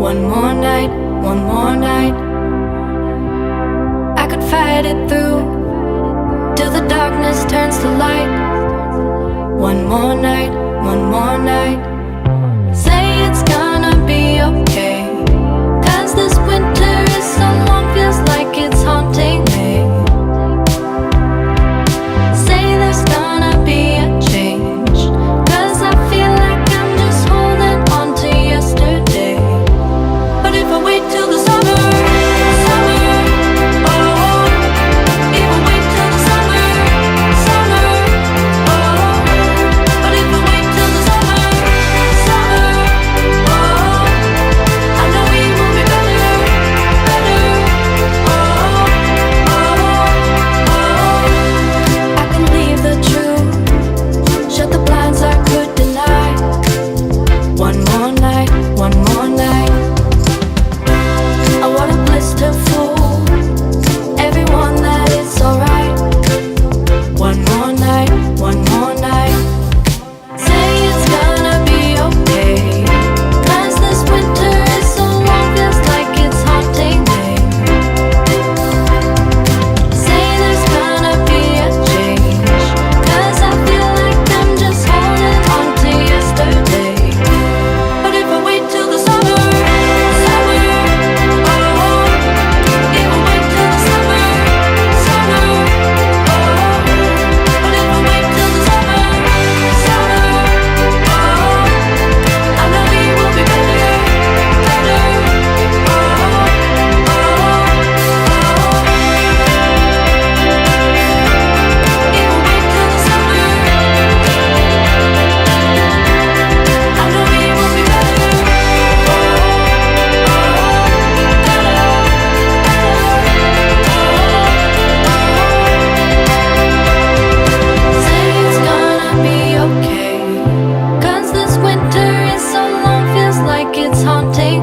One more night, one more night. I could fight it through till the darkness turns to light. One more night, one more night. Say it's gonna be okay, 'cause this winter is so long, feels like it's haunting me. Say there's gonna be a change, 'cause I feel like I'm just holding on to yesterday. But if I wait till the summer, summer, oh, if I wait till the summer, summer, oh, but if I wait till the summer, summer, oh, I know we will be better, better, oh, oh, oh. I can leave the truth, shut the blinds I could deny. One more night, one more night. I want a blister full, everyone that it's alright. One more night, one more night. Say it's gonna be okay, 'cause this winter is so long, feels like it's haunting me. Say there's gonna be a change, 'cause I feel like I'm just holding on to yesterday. But if I wait till the summer, summer, oh, if I wait till the summer, summer, oh, but if I wait till the summer, summer, oh, I know we will be better, better, oh, oh, oh. If I wait till the summer, I know we will be better, oh, oh, say it's gonna be okay, 'cause this winter is so long, feels like it's haunting